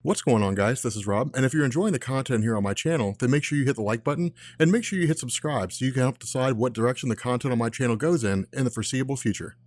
What's going on, guys? This is Rob, and if you're enjoying the content here on my channel, then make sure you hit the like button and make sure you hit subscribe so you can help decide what direction the content on my channel goes in the foreseeable future.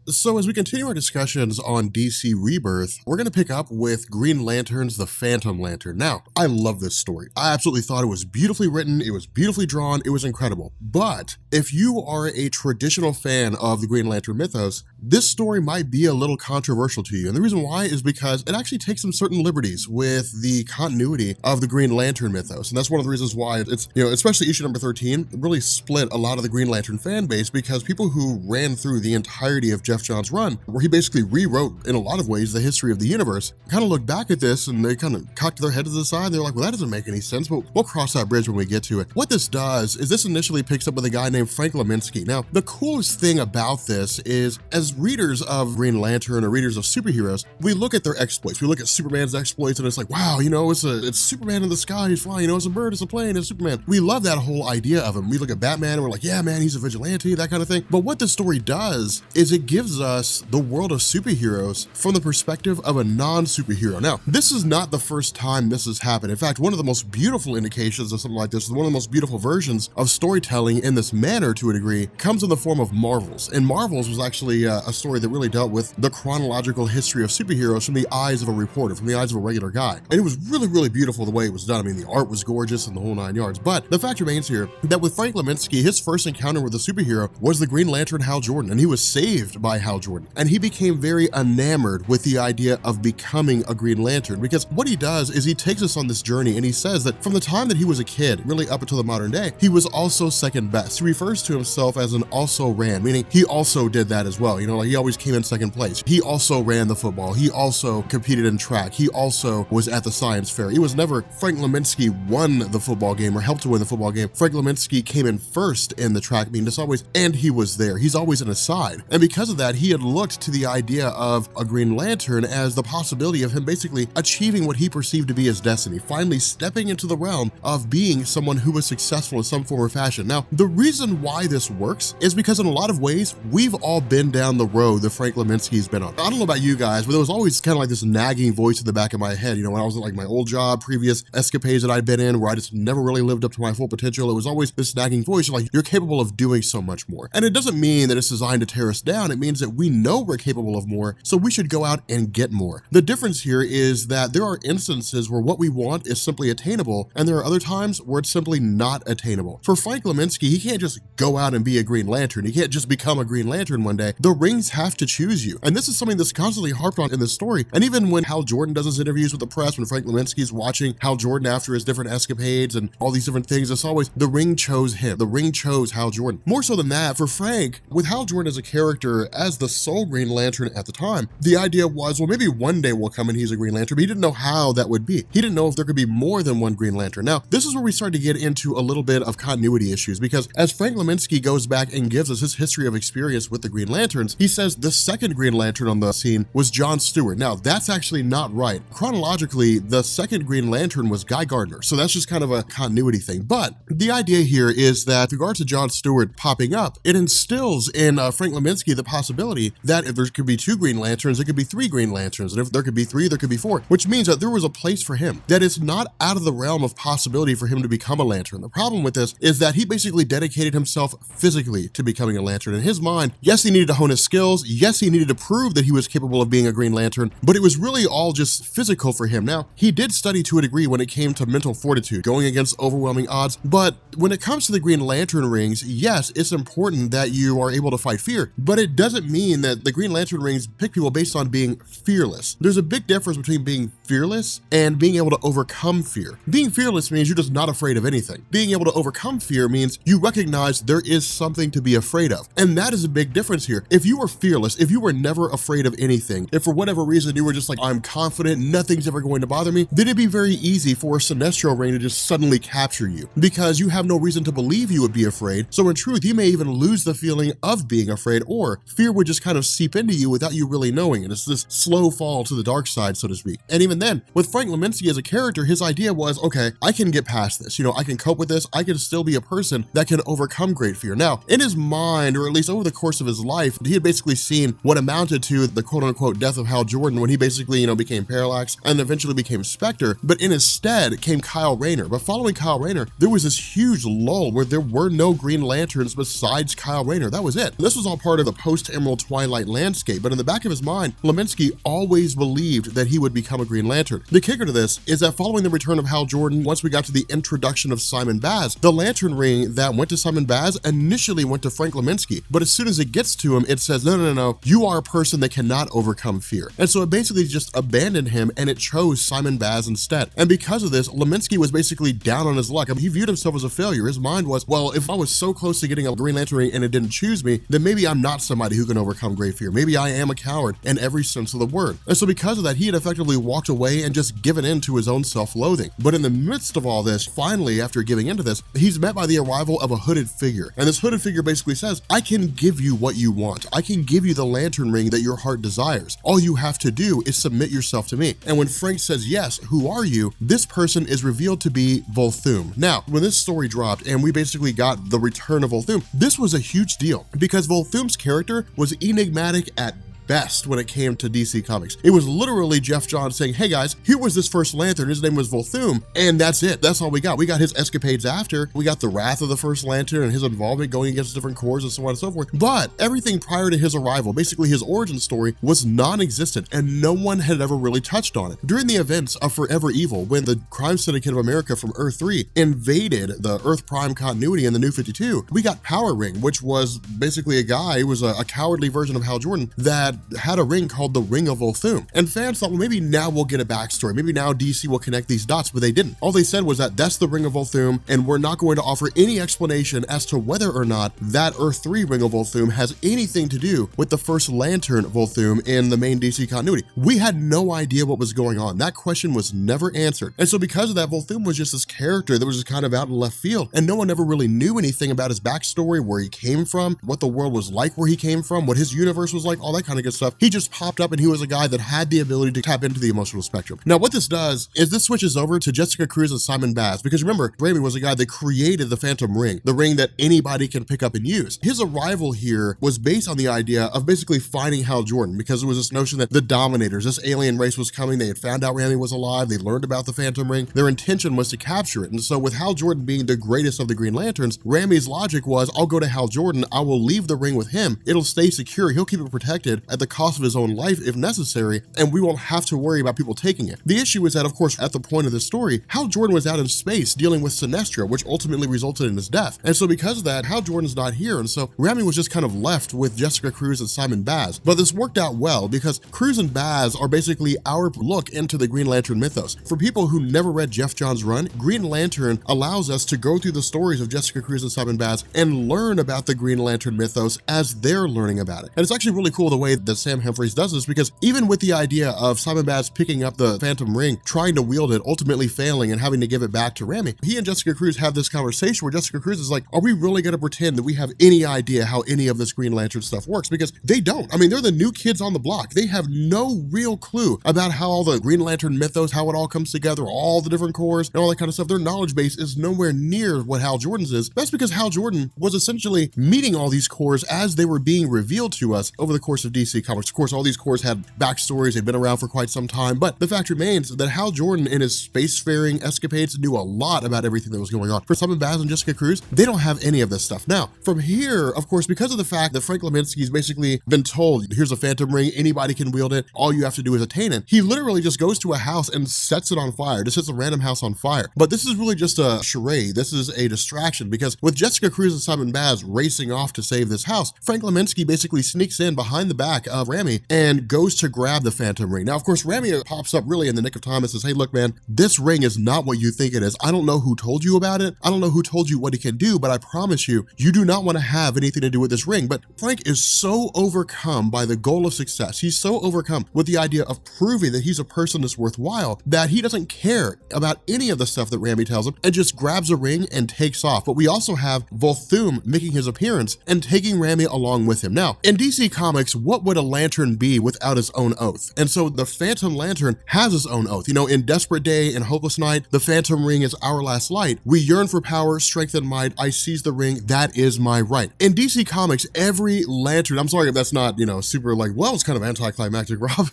So as we continue our discussions on DC Rebirth, we're going to pick up with Green Lantern's The Phantom Lantern. Now, I love this story. I absolutely thought it was beautifully written, it was beautifully drawn, it was incredible. But if you are a traditional fan of the Green Lantern mythos, this story might be a little controversial to you. And the reason why is because it actually takes some certain liberties with the continuity of the Green Lantern mythos. And that's one of the reasons why it's, especially issue number 13, really split a lot of the Green Lantern fan base, because people who ran through the entirety of Jeff Johns' run, where he basically rewrote in a lot of ways the history of the universe, kind of looked back at this and they kind of cocked their head to the side. They're like, well, that doesn't make any sense, but we'll cross that bridge when we get to it. What this does is this initially picks up with a guy named Frank Laminski. Now, the coolest thing about this is, as readers of Green Lantern or readers of superheroes, we look at their exploits. We look at Superman's exploits and it's like, wow, it's Superman in the sky, he's flying, it's a bird, it's a plane, it's Superman. We love that whole idea of him. We look at Batman and we're like, yeah, man, he's a vigilante, that kind of thing. But what this story does is it gives us the world of superheroes from the perspective of a non-superhero. Now, this is not the first time this has happened. In fact, one of the most beautiful indications of something like this, one of the most beautiful versions of storytelling in this manner to a degree, comes in the form of Marvels. And Marvels was actually a story that really dealt with the chronological history of superheroes from the eyes of a reporter, from the eyes of a regular guy. And it was really, really beautiful the way it was done. I mean, the art was gorgeous and the whole 9 yards. But the fact remains here that with Frank Laminski, his first encounter with a superhero was the Green Lantern Hal Jordan, and he was saved by Hal Jordan. And he became very enamored with the idea of becoming a Green Lantern, because what he does is he takes us on this journey and he says that from the time that he was a kid, really up until the modern day, he was also second best. He refers to himself as an also ran, meaning he also did that as well. Like he always came in second place. He also ran the football. He also competed in track. He also was at the science fair. It was never Frank Laminski won the football game or helped to win the football game. Frank Laminski came in first in the track meet. It's always, and he was there. He's always an aside. And because of that, he had looked to the idea of a Green Lantern as the possibility of him basically achieving what he perceived to be his destiny, finally stepping into the realm of being someone who was successful in some form or fashion. Now, the reason why this works is because in a lot of ways, we've all been down the road that Frank Laminski's been on. I don't know about you guys, but there was always kind of like this nagging voice in the back of my head, when I was at like my old job, previous escapades that I'd been in, where I just never really lived up to my full potential. It was always this nagging voice, like, you're capable of doing so much more. And it doesn't mean that it's designed to tear us down. It means that we know we're capable of more, so we should go out and get more. The difference here is that there are instances where what we want is simply attainable, and there are other times where it's simply not attainable. For Frank Laminski, he can't just go out and be a Green Lantern. He can't just become a Green Lantern one day. The rings have to choose you. And this is something that's constantly harped on in this story. And even when Hal Jordan does his interviews with the press, when Frank Laminski's watching Hal Jordan after his different escapades and all these different things, it's always the ring chose him. The ring chose Hal Jordan. More so than that, for Frank, with Hal Jordan as a character, as the sole Green Lantern at the time, the idea was, well, maybe one day will come and he's a Green Lantern, but he didn't know how that would be. He didn't know if there could be more than one Green Lantern. Now, this is where we start to get into a little bit of continuity issues, because as Frank Laminski goes back and gives us his history of experience with the Green Lanterns, he says the second Green Lantern on the scene was John Stewart. Now, that's actually not right. Chronologically, the second Green Lantern was Guy Gardner, so that's just kind of a continuity thing. But the idea here is that with regard to John Stewart popping up, it instills in Frank Laminski the possibility that if there could be two Green Lanterns, there could be three Green Lanterns, and if there could be three, there could be four, which means that there was a place for him, that it's not out of the realm of possibility for him to become a Lantern. The problem with this is that he basically dedicated himself physically to becoming a Lantern. In his mind, yes, he needed to hone his skills, yes, he needed to prove that he was capable of being a Green Lantern, but it was really all just physical for him. Now, he did study to a degree when it came to mental fortitude, going against overwhelming odds, but when it comes to the Green Lantern rings, yes, it's important that you are able to fight fear, but it doesn't mean that the Green Lantern rings pick people based on being fearless. There's a big difference between being fearless and being able to overcome fear. Being fearless means you're just not afraid of anything. Being able to overcome fear means you recognize there is something to be afraid of. And that is a big difference here. If you were fearless, if you were never afraid of anything, if for whatever reason you were just like, I'm confident, nothing's ever going to bother me, then it'd be very easy for a celestial ring to just suddenly capture you, because you have no reason to believe you would be afraid. So in truth, you may even lose the feeling of being afraid, or fear fear would just kind of seep into you without you really knowing it. It's this slow fall to the dark side, so to speak. And even then, with Frank Laminski as a character, his idea was, okay, I can get past this. I can cope with this. I can still be a person that can overcome great fear. Now, in his mind, or at least over the course of his life, he had basically seen what amounted to the quote-unquote death of Hal Jordan when he basically, became Parallax and eventually became Spectre. But in his stead came Kyle Rayner. But following Kyle Rayner, there was this huge lull where there were no Green Lanterns besides Kyle Rayner. That was it. This was all part of the post-Emerald Twilight landscape, but in the back of his mind, Laminski always believed that he would become a Green Lantern. The kicker to this is that following the return of Hal Jordan, once we got to the introduction of Simon Baz, the Lantern Ring that went to Simon Baz initially went to Frank Laminski, but as soon as it gets to him, it says, no, you are a person that cannot overcome fear. And so it basically just abandoned him and it chose Simon Baz instead. And because of this, Laminski was basically down on his luck. He viewed himself as a failure. His mind was, well, if I was so close to getting a Green Lantern Ring and it didn't choose me, then maybe I'm not somebody who can overcome great fear. Maybe I am a coward in every sense of the word. And so because of that, he had effectively walked away and just given in to his own self-loathing. But in the midst of all this, finally, after giving into this, he's met by the arrival of a hooded figure. And this hooded figure basically says, I can give you what you want. I can give you the Lantern Ring that your heart desires. All you have to do is submit yourself to me. And when Frank says, yes, who are you? This person is revealed to be Volthoom. Now, when this story dropped and we basically got the return of Volthoom, this was a huge deal because Volthoom's character was enigmatic at best when it came to DC Comics. It was literally Jeff Johns saying, hey guys, here was this first Lantern, his name was Volthoom, and that's it. That's all we got. We got his escapades after. We got the wrath of the first Lantern and his involvement going against different corps and so on and so forth. But everything prior to his arrival, basically his origin story, was non-existent and no one had ever really touched on it. During the events of Forever Evil, when the Crime Syndicate of America from Earth 3 invaded the Earth Prime continuity in the New 52, we got Power Ring, which was basically a guy who was a cowardly version of Hal Jordan that had a ring called the Ring of Volthoom. And fans thought, well, maybe now we'll get a backstory. Maybe now DC will connect these dots, but they didn't. All they said was that that's the Ring of Volthoom, and we're not going to offer any explanation as to whether or not that Earth 3 Ring of Volthoom has anything to do with the first Lantern Volthoom in the main DC continuity. We had no idea what was going on. That question was never answered. And so because of that, Volthoom was just this character that was just kind of out in left field, and no one ever really knew anything about his backstory, where he came from, what the world was like where he came from, what his universe was like, all that kind of good stuff. He just popped up and he was a guy that had the ability to tap into the emotional spectrum. Now, what this does is this switches over to Jessica Cruz and Simon Baz, because remember, Raimi was a guy that created the Phantom Ring, the ring that anybody can pick up and use. His arrival here was based on the idea of basically finding Hal Jordan, because there was this notion that the Dominators, this alien race was coming, they had found out Raimi was alive, they learned about the Phantom Ring, their intention was to capture it. And so with Hal Jordan being the greatest of the Green Lanterns, Raimi's logic was, I'll go to Hal Jordan, I will leave the ring with him, it'll stay secure, he'll keep it protected at the cost of his own life if necessary, and we won't have to worry about people taking it. The issue is that, of course, at the point of this story, Hal Jordan was out in space dealing with Sinestro, which ultimately resulted in his death. And so because of that, Hal Jordan's not here, and so Raimi was just kind of left with Jessica Cruz and Simon Baz. But this worked out well because Cruz and Baz are basically our look into the Green Lantern mythos. For people who never read Jeff Johns' run, Green Lantern allows us to go through the stories of Jessica Cruz and Simon Baz and learn about the Green Lantern mythos as they're learning about it. And it's actually really cool the way that Sam Humphries does this, because even with the idea of Simon Baz picking up the Phantom Ring, trying to wield it, ultimately failing and having to give it back to Raimi, he and Jessica Cruz have this conversation where Jessica Cruz is like, are we really going to pretend that we have any idea how any of this Green Lantern stuff works? Because they don't. I mean, they're the new kids on the block. They have no real clue about how all the Green Lantern mythos, how it all comes together, all the different corps and all that kind of stuff. Their knowledge base is nowhere near what Hal Jordan's is. That's because Hal Jordan was essentially meeting all these corps as they were being revealed to us over the course of DC Comics. Of course, all these corps had backstories, they'd been around for quite some time, but the fact remains that Hal Jordan in his spacefaring escapades knew a lot about everything that was going on. For Simon Baz and Jessica Cruz, they don't have any of this stuff. Now, from here, of course, because of the fact that Frank Laminski's basically been told, here's a Phantom Ring, anybody can wield it, all you have to do is attain it, he literally just goes to a house and sets it on fire, just sets a random house on fire. But this is really just a charade. This is a distraction, because with Jessica Cruz and Simon Baz racing off to save this house, Frank Laminski basically sneaks in behind the back back of Rami and goes to grab the Phantom Ring. Now, of course, Rami pops up really in the nick of time and says, hey, look, man, this ring is not what you think it is. I don't know who told you about it. I don't know who told you what it can do, but I promise you, you do not want to have anything to do with this ring. But Frank is so overcome by the goal of success. He's so overcome with the idea of proving that he's a person that's worthwhile that he doesn't care about any of the stuff that Rami tells him and just grabs a ring and takes off. But we also have Volthoom making his appearance and taking Rami along with him. Now, in DC Comics, what would a lantern be without its own oath? And so the Phantom Lantern has its own oath. You know, in Desperate Day and Hopeless Night, the Phantom Ring is our last light. We yearn for power, strength, and might. I seize the ring. That is my right. In DC Comics, every lantern, I'm sorry if that's not, you know, super like, well, it's kind of anticlimactic, Rob.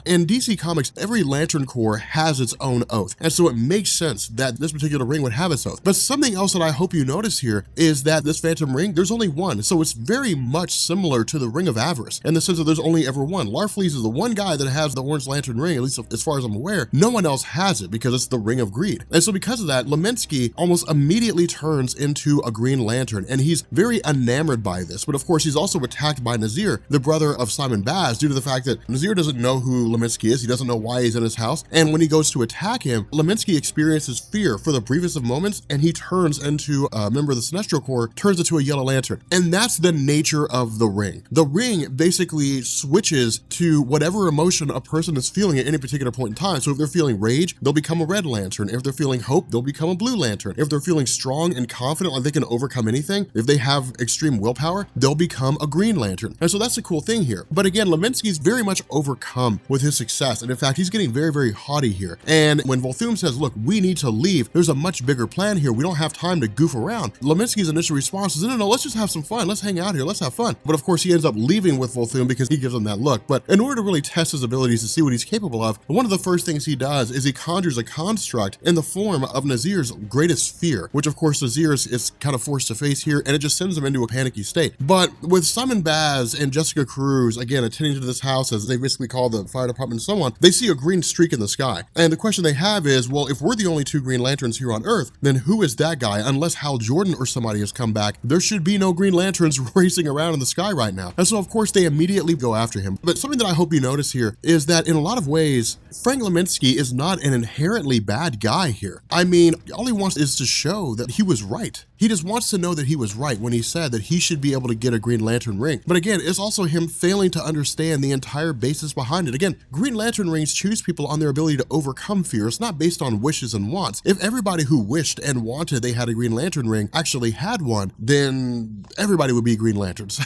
In DC Comics, every Lantern Corps has its own oath. And so it makes sense that this particular ring would have its oath. But something else that I hope you notice here is that this Phantom Ring, there's only one. So it's very much similar to the Ring of Avarice in the sense that there's only ever one. Larfleeze is the one guy that has the Orange Lantern Ring, at least as far as I'm aware. No one else has it because it's the Ring of Greed. And so because of that, Laminski almost immediately turns into a Green Lantern, and he's very enamored by this. But of course, he's also attacked by Nazir, the brother of Simon Baz, due to the fact that Nazir doesn't know who Laminski is. He doesn't know why he's in his house. And when he goes to attack him, Laminski experiences fear for the briefest of moments, and he turns into a member of the Sinestro Corps, turns into a Yellow Lantern. And that's the nature of the ring. The ring basically switches to whatever emotion a person is feeling at any particular point in time. So if they're feeling rage, they'll become a Red Lantern. If they're feeling hope, they'll become a Blue Lantern. If they're feeling strong and confident, like they can overcome anything, if they have extreme willpower, they'll become a Green Lantern. And so that's the cool thing here. But again, Laminski's very much overcome with his success. And in fact, he's getting very, very haughty here. And when Volthoom says, look, we need to leave, there's a much bigger plan here. We don't have time to goof around. Laminski's initial response is, no, let's just have some fun. Let's hang out here. Let's have fun. But of course, he ends up leaving with Volthoom because he gives him that look. But in order to really test his abilities to see what he's capable of, one of the first things he does is he conjures a construct in the form of Nazir's greatest fear, which of course Nazir is kind of forced to face here, and it just sends him into a panicky state. But with Simon Baz and Jessica Cruz, again, attending to this house, as they basically call the fire department and so on, they see a green streak in the sky. And the question they have is, well, if we're the only two Green Lanterns here on Earth, then who is that guy? Unless Hal Jordan or somebody has come back, there should be no Green Lanterns racing around in the sky right now. And so of course they immediately go after him. But something that I hope you notice here is that in a lot of ways, Frank Laminski is not an inherently bad guy here. I mean, all he wants is to show that he was right. He just wants to know that he was right when he said that he should be able to get a Green Lantern ring. But again, it's also him failing to understand the entire basis behind it. Again, Green Lantern rings choose people on their ability to overcome fear. It's not based on wishes and wants. If everybody who wished and wanted they had a Green Lantern ring actually had one, then everybody would be Green Lanterns.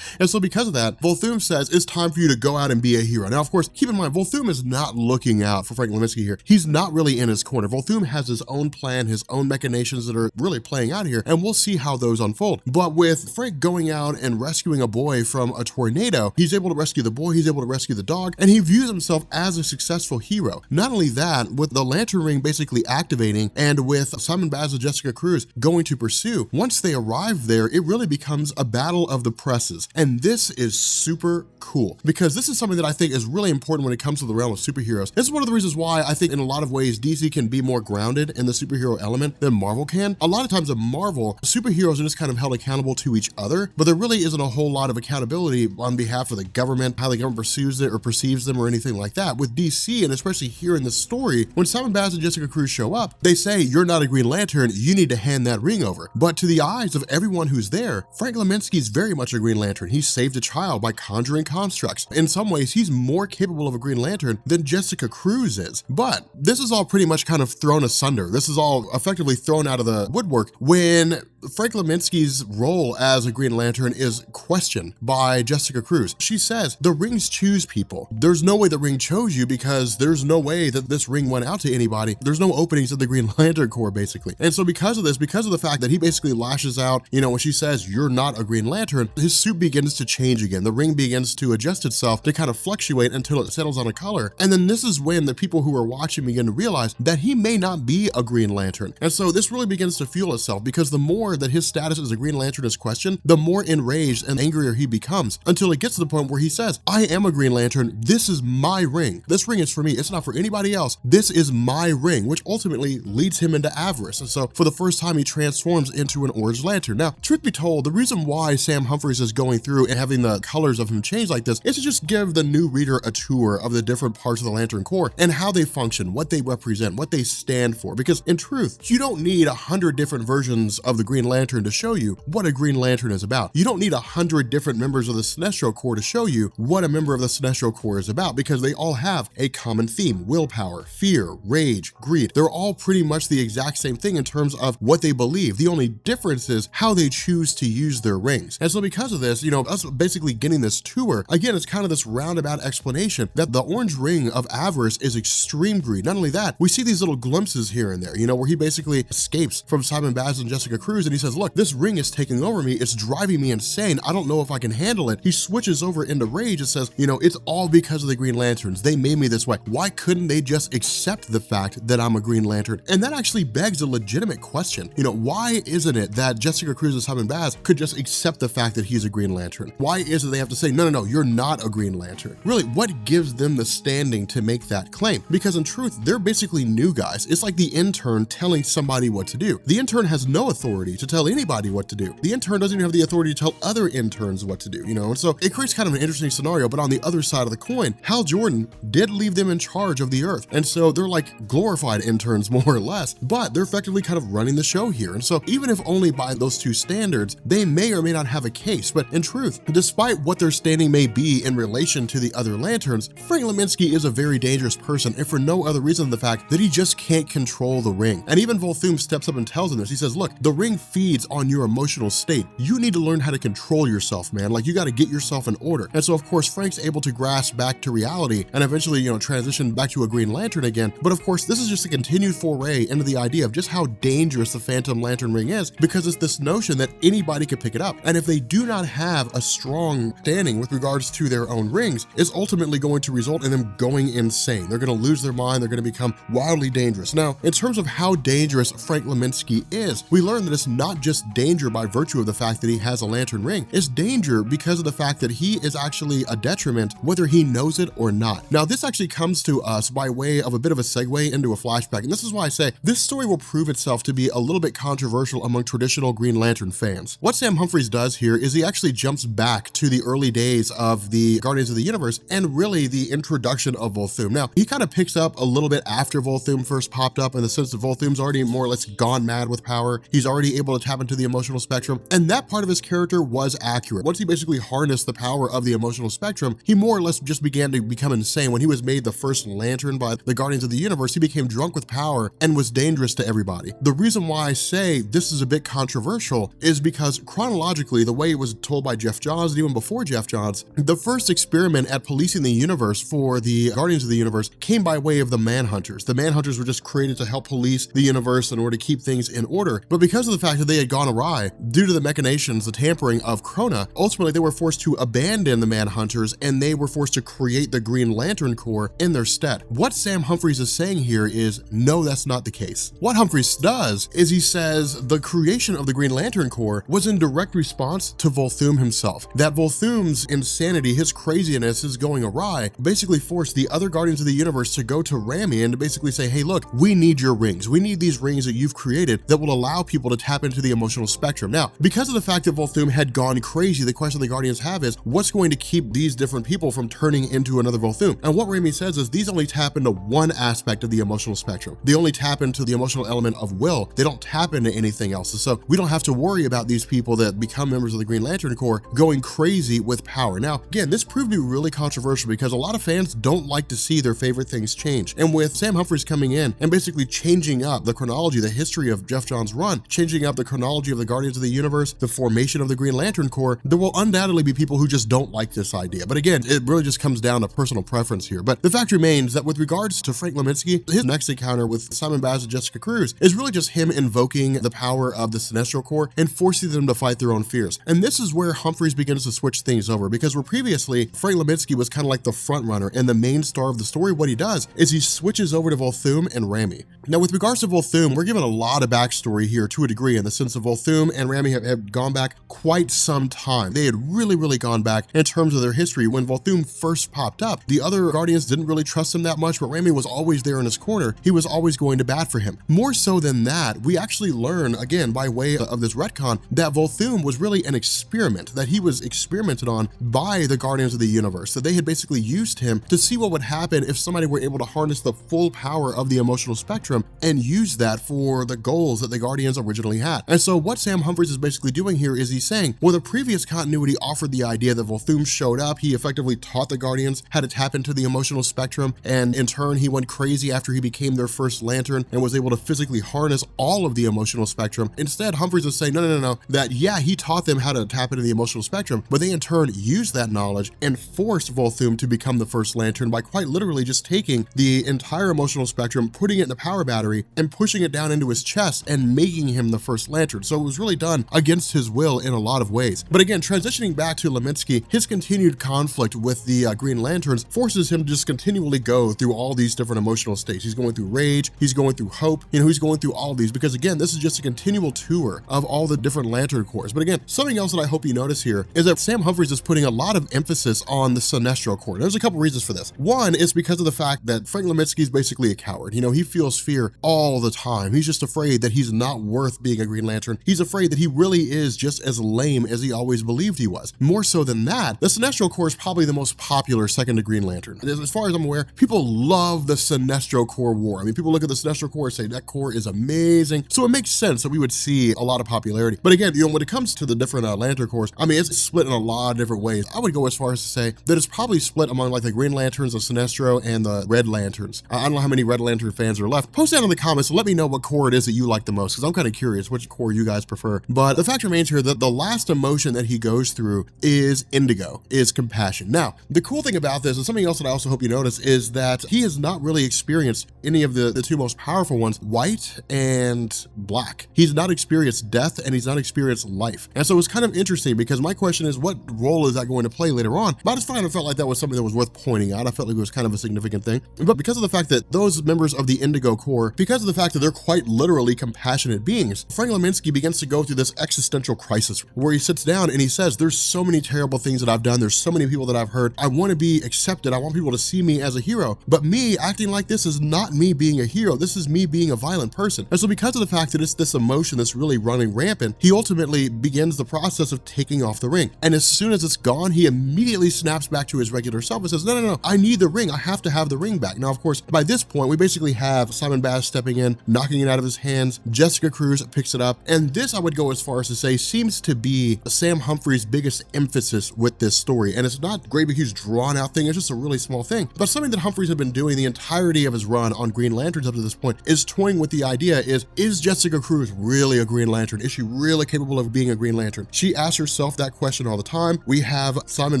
And so because of that, Volthoom says it's time for you to go out and be a hero. Now, of course, keep in mind, Volthoom is not looking out for Frank Laminski here. He's not really in his corner. Volthoom has his own plan, his own machinations that are really playing out here, and we'll see how those unfold. But with Frank going out and rescuing a boy from a tornado, he's able to rescue the boy, he's able to rescue the dog, and he views himself as a successful hero. Not only that, with the Lantern Ring basically activating and with Simon Baz and Jessica Cruz going to pursue, once they arrive there, it really becomes a battle of the presses. And this is super cool because this is something that I think is really important when it comes to the realm of superheroes. This is one of the reasons why I think in a lot of ways DC can be more grounded in the superhero element than Marvel can. A lot of times in Marvel, superheroes are just kind of held accountable to each other, but there really isn't a whole lot of accountability on behalf of the government, how the government pursues it or perceives them or anything like that. With DC, and especially here in this story, when Simon Baz and Jessica Cruz show up, they say, you're not a Green Lantern, you need to hand that ring over. But to the eyes of everyone who's there, Frank Laminski's very much a Green Lantern. He saved a child by conjuring constructs. In some ways, he's more capable of a Green Lantern than Jessica Cruz is. But this is all pretty much kind of thrown asunder. This is all effectively thrown out of the woodwork when Frank Laminski's role as a Green Lantern is questioned by Jessica Cruz. She says, the rings choose people. There's no way the ring chose you because there's no way that this ring went out to anybody. There's no openings in the Green Lantern Corps, basically. And so because of this, because of the fact that he basically lashes out, you know, when she says, you're not a Green Lantern, his suit begins to change again. The ring begins to adjust itself to kind of fluctuate until it settles on a color. And then this is when the people who are watching begin to realize that he may not be a Green Lantern. And so this really begins to fuel itself because the more more that his status as a Green Lantern is questioned, the more enraged and angrier he becomes, until it gets to the point where he says, I am a Green Lantern, this is my ring. This ring is for me, it's not for anybody else. This is my ring, which ultimately leads him into avarice. And so for the first time, he transforms into an Orange Lantern. Now, truth be told, the reason why Sam Humphries is going through and having the colors of him change like this is to just give the new reader a tour of the different parts of the Lantern Corps and how they function, what they represent, what they stand for. Because in truth, you don't need 100 different versions of the Green Lantern to show you what a Green Lantern is about. You don't need 100 different members of the Sinestro Corps to show you what a member of the Sinestro Corps is about, because they all have a common theme: willpower, fear, rage, greed. They're all pretty much the exact same thing in terms of what they believe. The only difference is how they choose to use their rings. And so because of this, us basically getting this tour, again, it's kind of this roundabout explanation that the orange ring of avarice is extreme greed. Not only that, we see these little glimpses here and there, where he basically escapes from Simon Baz and Jessica Cruz, and he says, look, this ring is taking over me. It's driving me insane. I don't know if I can handle it. He switches over into rage and says, it's all because of the Green Lanterns. They made me this way. Why couldn't they just accept the fact that I'm a Green Lantern? And that actually begs a legitimate question. Why isn't it that Jessica Cruz and Simon Baz could just accept the fact that he's a Green Lantern? Why is it they have to say, no, you're not a Green Lantern? Really, what gives them the standing to make that claim? Because in truth, they're basically new guys. It's like the intern telling somebody what to do. The intern has no authority to tell anybody what to do. The intern doesn't even have the authority to tell other interns what to do, And so it creates kind of an interesting scenario, but on the other side of the coin, Hal Jordan did leave them in charge of the Earth. And so they're like glorified interns more or less, but they're effectively kind of running the show here. And so even if only by those two standards, they may or may not have a case. But in truth, despite what their standing may be in relation to the other Lanterns, Frank Laminski is a very dangerous person, and for no other reason than the fact that he just can't control the ring. And even Volthoom steps up and tells him this. He says, look, the ring feeds on your emotional state. You need to learn how to control yourself, man. Like, you got to get yourself in order. And so of course, Frank's able to grasp back to reality and eventually, transition back to a Green Lantern again. But of course, this is just a continued foray into the idea of just how dangerous the Phantom Lantern ring is, because it's this notion that anybody could pick it up. And if they do not have a strong standing with regards to their own rings, it's ultimately going to result in them going insane. They're going to lose their mind. They're going to become wildly dangerous. Now, in terms of how dangerous Frank Laminski is, we learn that it's not just danger by virtue of the fact that he has a lantern ring. It's danger because of the fact that he is actually a detriment, whether he knows it or not. Now, this actually comes to us by way of a bit of a segue into a flashback. And this is why I say this story will prove itself to be a little bit controversial among traditional Green Lantern fans. What Sam Humphries does here is he actually jumps back to the early days of the Guardians of the Universe and really the introduction of Volthoom. Now, he kind of picks up a little bit after Volthoom first popped up, in the sense that Volthoom's already more or less gone mad with power. He's already able to tap into the emotional spectrum, and that part of his character was accurate. Once he basically harnessed the power of the emotional spectrum, he more or less just began to become insane. When he was made the first Lantern by the Guardians of the Universe, he became drunk with power and was dangerous to everybody. The reason why I say this is a bit controversial is because chronologically, the way it was told by Jeff Johns, and even before Jeff Johns, the first experiment at policing the universe for the Guardians of the Universe came by way of the Manhunters. The Manhunters were just created to help police the universe in order to keep things in order. But because of the fact that they had gone awry, due to the machinations, the tampering of Krona, ultimately they were forced to abandon the Manhunters, and they were forced to create the Green Lantern Corps in their stead. What Sam Humphries is saying here is, no, that's not the case. What Humphries does is he says the creation of the Green Lantern Corps was in direct response to Volthoom himself. That Volthoom's insanity, his craziness, his going awry, basically forced the other Guardians of the Universe to go to Rami and to basically say, hey, look, we need your rings. We need these rings that you've created that will allow people to tap into the emotional spectrum. Now, because of the fact that Volthoom had gone crazy, the question the Guardians have is, what's going to keep these different people from turning into another Volthoom? And what Rami says is these only tap into one aspect of the emotional spectrum. They only tap into the emotional element of will. They don't tap into anything else. And so we don't have to worry about these people that become members of the Green Lantern Corps going crazy with power. Now, again, this proved to be really controversial because a lot of fans don't like to see their favorite things change. And with Sam Humphries coming in and basically changing up the chronology, the history of Jeff Johns' run, changing up the chronology of the Guardians of the Universe, the formation of the Green Lantern Corps, there will undoubtedly be people who just don't like this idea. But again, it really just comes down to personal preference here. But the fact remains that with regards to Frank Laminski, his next encounter with Simon Baz and Jessica Cruz is really just him invoking the power of the Sinestro Corps and forcing them to fight their own fears. And this is where Humphries begins to switch things over, because where previously Frank Laminski was kind of like the front runner and the main star of the story, what he does is he switches over to Volthoom and Rami. Now, with regards to Volthoom, we're given a lot of backstory here to a degree, in the sense of Volthoom and Rami have gone back quite some time. They had really gone back in terms of their history. When Volthoom first popped up, the other Guardians didn't really trust him that much, but Rami was always there in his corner. He was always going to bat for him. More so than that, we actually learn, again, by way of this retcon, that Volthoom was really an experiment, that he was experimented on by the Guardians of the Universe, that they had basically used him to see what would happen if somebody were able to harness the full power of the emotional spectrum and use that for the goals that the Guardians originally had. And so what Sam Humphries is basically doing here is he's saying, well, the previous continuity offered the idea that Volthoom showed up, he effectively taught the Guardians how to tap into the emotional spectrum, and in turn he went crazy after he became their first Lantern and was able to physically harness all of the emotional spectrum. Instead, Humphries is saying, no, that yeah, he taught them how to tap into the emotional spectrum, but they in turn used that knowledge and forced Volthoom to become the first Lantern by quite literally just taking the entire emotional spectrum, putting it in the power battery, and pushing it down into his chest and making him the first Lantern. So it was really done against his will in a lot of ways. But again, transitioning back to Laminski, his continued conflict with the Green Lanterns forces him to just continually go through all these different emotional states. He's going through rage, he's going through hope, he's going through all of these, because again, this is just a continual tour of all the different Lantern Corps. But again, something else that I hope you notice here is that Sam Humphries is putting a lot of emphasis on the Sinestro Corps. There's a couple reasons for this. One is because of the fact that Frank Laminski is basically a coward. He feels fear all the time. He's just afraid that he's not worth being a Green Lantern. He's afraid that he really is just as lame as he always believed he was. More so than that, the Sinestro Corps is probably the most popular second to Green Lantern. As far as I'm aware, people love the Sinestro Corps war. I mean, people look at the Sinestro Corps and say that Corps is amazing. So it makes sense that we would see a lot of popularity. But again, when it comes to the different Lantern Corps, I mean, it's split in a lot of different ways. I would go as far as to say that it's probably split among like the Green Lanterns of Sinestro and the Red Lanterns. I don't know how many Red Lantern fans are left. Post that in the comments and let me know what Corps it is that you like the most, because I'm kind of curious which Corps you guys prefer. But the fact remains here that the last emotion that he goes through is indigo, is compassion. Now, the cool thing about this, and something else that I also hope you notice, is that he has not really experienced any of the two most powerful ones, white and black. He's not experienced death and he's not experienced life. And so it's kind of interesting, because my question is, what role is that going to play later on? But I just kind of felt like that was something that was worth pointing out. I felt like it was kind of a significant thing. But because of the fact that those members of the Indigo Corps, because of the fact that they're quite literally compassionate beings, Frank Laminski begins to go through this existential crisis where he sits down and he says, there's so many terrible things that I've done. There's so many people that I've hurt. I want to be accepted. I want people to see me as a hero. But me acting like this is not me being a hero. This is me being a violent person. And so because of the fact that it's this emotion that's really running rampant, he ultimately begins the process of taking off the ring. And as soon as it's gone, he immediately snaps back to his regular self and says, no, I need the ring. I have to have the ring back. Now, of course, by this point, we basically have Simon Baz stepping in, knocking it out of his hands. Jessica Cruz picks it up. And this, I would go as far as to say, seems to be Sam Humphries' biggest emphasis with this story. And it's not great, big, huge drawn out thing. It's just a really small thing. But something that Humphries had been doing the entirety of his run on Green Lanterns up to this point is toying with the idea is Jessica Cruz really a Green Lantern? Is she really capable of being a Green Lantern? She asks herself that question all the time. We have Simon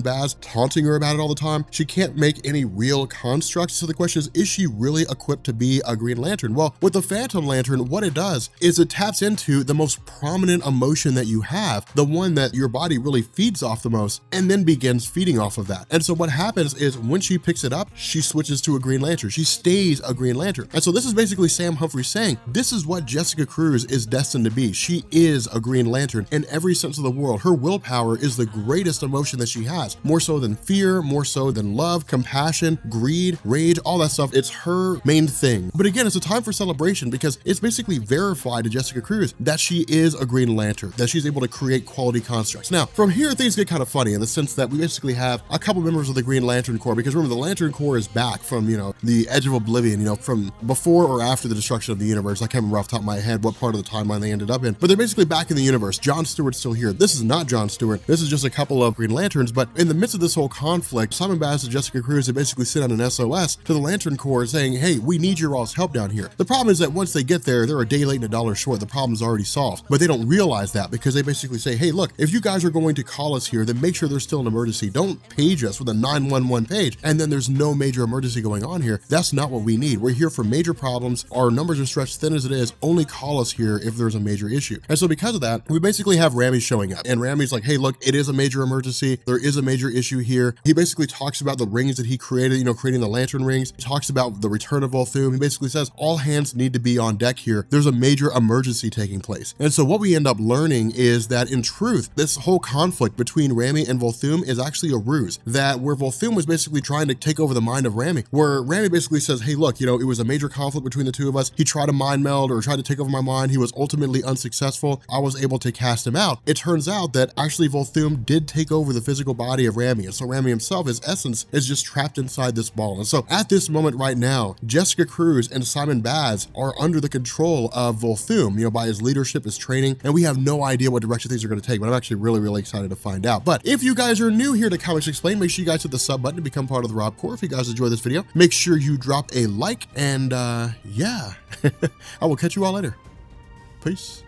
Baz taunting her about it all the time. She can't make any real constructs. So the question is she really equipped to be a Green Lantern? Well, with the Phantom Lantern, what it does is it taps into the most prominent emotion that you have, the one that your body really feeds off the most, and then begins feeding off of that. And so what happens is when she picks it up, she switches to a Green Lantern. She stays a Green Lantern. And so this is basically Sam Humphries saying, this is what Jessica Cruz is destined to be. She is a Green Lantern in every sense of the world. Her willpower is the greatest emotion that she has, more so than fear, more so than love, compassion, greed, rage, all that stuff. It's her main thing. But again, it's a time for celebration because it's basically verified to Jessica Cruz that she is a Green Lantern, that she's able to create quality constructs. Now, from here, things get kind of funny in the sense that we basically have a couple members of the Green Lantern Corps, because remember, the Lantern Corps is back from, the edge of oblivion, from before or after the destruction of the universe. I can't remember off the top of my head what part of the timeline they ended up in, but they're basically back in the universe. John Stewart's still here. This is not John Stewart. This is just a couple of Green Lanterns, but in the midst of this whole conflict, Simon Baz and Jessica Cruz have basically sent out an SOS to the Lantern Corps saying, hey, we need your all's help down here. The problem is that once they get there, they're a day late and a dollar short. The problem's already solved, but they don't realize that because they basically say, hey, look, if you guys are going to call us here, then make sure there's still an emergency. Don't page us with a 911 page and then there's no major emergency going on here. That's not what we need. We're here for major problems. Our numbers are stretched thin as it is. Only call us here if there's a major issue. And so because of that, we basically have Rami showing up, and Rami's like, hey, look, it is a major emergency. There is a major issue here. He basically talks about the rings that he created, creating the lantern rings. He talks about the return of Volthoom. He basically says all hands need to be on deck here. There's a major emergency taking taking place. And so what we end up learning is that in truth, this whole conflict between Rami and Volthoom is actually a ruse, that where Volthoom was basically trying to take over the mind of Rami, where Rami basically says, hey, look, it was a major conflict between the two of us. He tried to mind meld or tried to take over my mind. He was ultimately unsuccessful. I was able to cast him out. It turns out that actually Volthoom did take over the physical body of Rami. And so Rami himself, his essence, is just trapped inside this ball. And so at this moment right now, Jessica Cruz and Simon Baz are under the control of Volthoom, by his leadership, his training, and we have no idea what direction things are going to take, but I'm actually really, really excited to find out. But if you guys are new here to Comics Explained, make sure you guys hit the sub button to become part of the Rob Corps. If you guys enjoy this video, make sure you drop a like, and yeah, I will catch you all later. Peace.